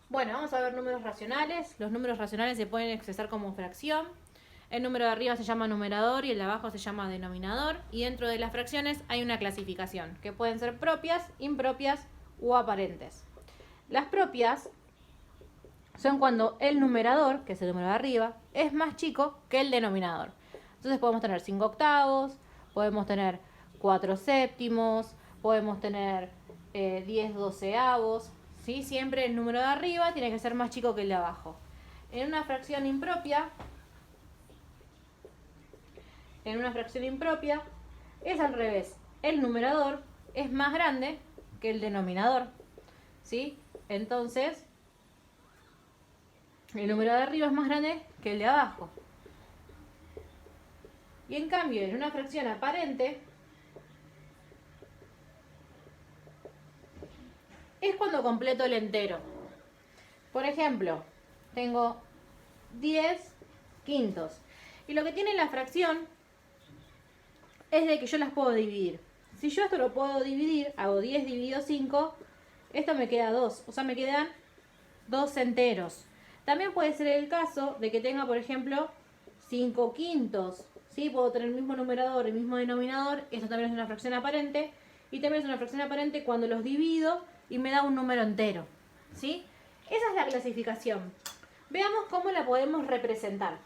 Bueno, vamos a ver números racionales. Los números racionales se pueden expresar como fracción. El número de arriba se llama numerador y el de abajo se llama denominador. Y dentro de las fracciones hay una clasificación, que pueden ser propias, impropias o aparentes. Las propias son cuando el numerador, que es el número de arriba, es más chico que el denominador. Entonces podemos tener 5 octavos, podemos tener 4 séptimos, podemos tener 10 doceavos. ¿Sí? Siempre el número de arriba tiene que ser más chico que el de abajo. En una fracción impropia es al revés. El numerador es más grande que el denominador. ¿Sí? Entonces, el número de arriba es más grande que el de abajo. Y en cambio, en una fracción aparente, es cuando completo el entero. Por ejemplo, tengo 10 quintos. Y lo que tiene la fracción es de que yo las puedo dividir. Si yo esto lo puedo dividir, hago 10 dividido 5, esto me queda 2. O sea, me quedan 2 enteros. También puede ser el caso de que tenga, por ejemplo, 5 quintos. ¿Sí? Puedo tener el mismo numerador, el mismo denominador. Esto también es una fracción aparente. Y también es una fracción aparente cuando los divido y me da un número entero. ¿Sí? Esa es la clasificación. Veamos cómo la podemos representar.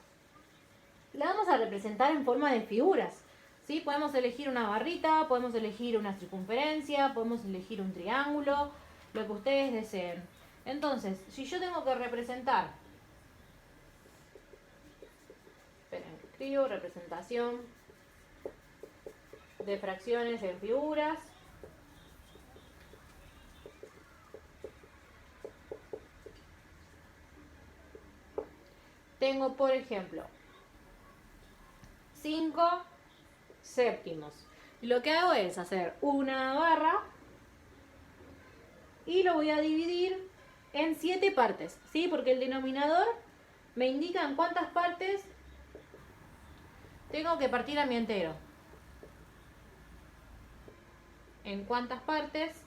La vamos a representar en forma de figuras. ¿Sí? Podemos elegir una barrita, podemos elegir una circunferencia, podemos elegir un triángulo, lo que ustedes deseen. Entonces, si yo tengo que representar, esperen, escribo representación de fracciones en figuras. Tengo, por ejemplo, 5 séptimos. Y lo que hago es hacer una barra y lo voy a dividir en 7 partes, ¿sí? Porque el denominador me indica en cuántas partes tengo que partir a mi entero. En cuántas partes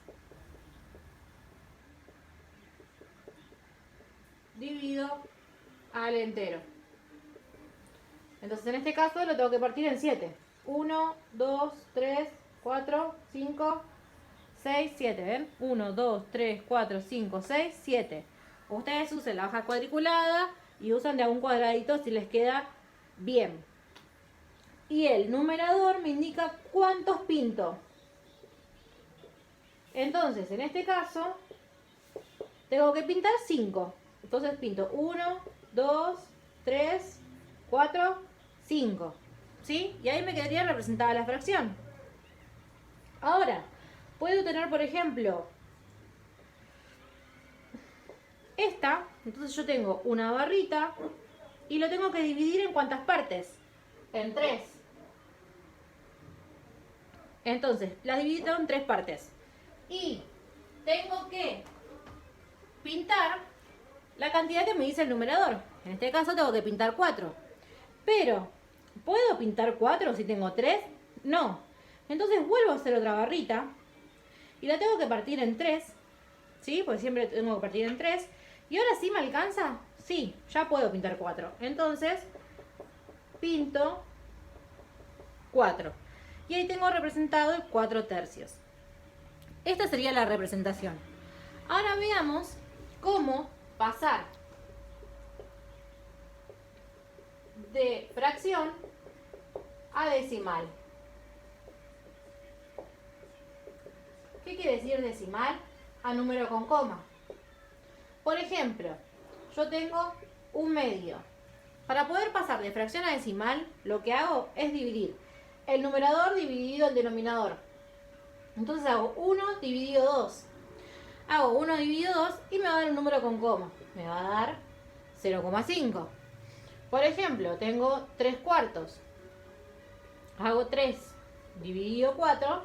divido al entero. Entonces en este caso lo tengo que partir en 7. 1, 2, 3, 4, 5, 6, 7. ¿Ven? 1, 2, 3, 4, 5, 6, 7. Ustedes usen la hoja cuadriculada y usan de a un cuadradito si les queda bien. Y el numerador me indica cuántos pinto. Entonces, en este caso, tengo que pintar 5. Entonces pinto 1, 2, 3, 4, 5. ¿Sí? Y ahí me quedaría representada la fracción. Ahora, puedo tener, por ejemplo, esta. Entonces yo tengo una barrita y lo tengo que dividir en ¿cuántas partes? En 3. Entonces, la divido en 3 partes. Y tengo que pintar la cantidad que me dice el numerador. En este caso tengo que pintar 4. Pero, ¿puedo pintar 4 si tengo 3? No. Entonces vuelvo a hacer otra barrita y la tengo que partir en 3. ¿Sí? Porque siempre tengo que partir en 3. ¿Y ahora sí me alcanza? Sí, ya puedo pintar 4. Entonces, pinto 4. Y ahí tengo representado el 4 tercios. Esta sería la representación. Ahora veamos cómo pasar de fracción a decimal. ¿Qué quiere decir decimal? A número con coma. Por ejemplo, yo tengo un medio. Para poder pasar de fracción a decimal, lo que hago es dividir el numerador dividido el denominador. Entonces hago 1 dividido 2. Hago 1 dividido 2 y me va a dar un número con coma. Me va a dar 0,5. Por ejemplo, tengo 3 cuartos. Hago 3 dividido 4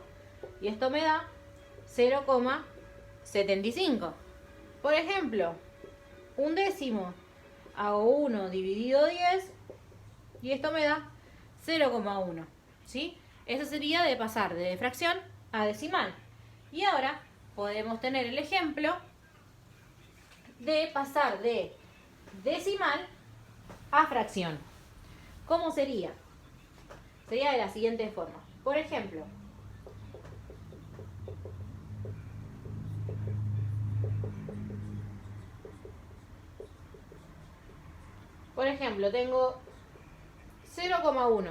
y esto me da 0,75. Por ejemplo, un décimo. Hago 1 dividido 10 y esto me da 0,1. ¿Sí? Eso sería de pasar de fracción a decimal. Y ahora podemos tener el ejemplo de pasar de decimal a fracción. ¿Cómo sería? Sería de la siguiente forma. Por ejemplo, tengo 0,1.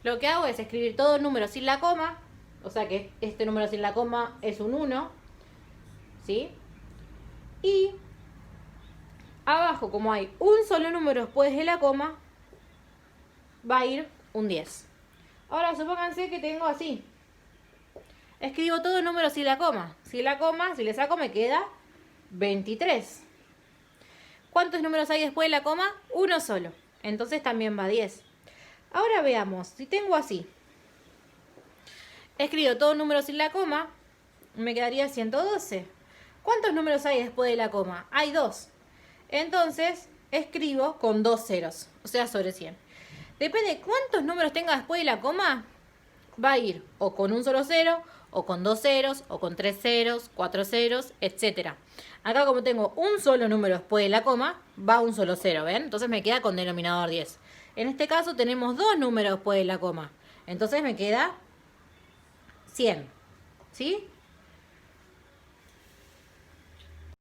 Lo que hago es escribir todo el número sin la coma, o sea que este número sin la coma es un 1, ¿sí? Y abajo, como hay un solo número después de la coma, va a ir un 10. Ahora supónganse que tengo así. Escribo todo el número sin la coma. Sin la coma, si le saco me queda 23. ¿Cuántos números hay después de la coma? Uno solo. Entonces también va 10. Ahora veamos, si tengo así. Escribo todo el número sin la coma, me quedaría 112. ¿Cuántos números hay después de la coma? Hay 2. Entonces escribo con 2 ceros, o sea, sobre 100. Depende de cuántos números tenga después de la coma, va a ir o con un solo cero, o con 2 ceros, o con 3 ceros, 4 ceros, etc. Acá como tengo un solo número después de la coma, va un solo cero, ¿ven? Entonces me queda con denominador 10. En este caso tenemos 2 números después de la coma. Entonces me queda 100, ¿sí?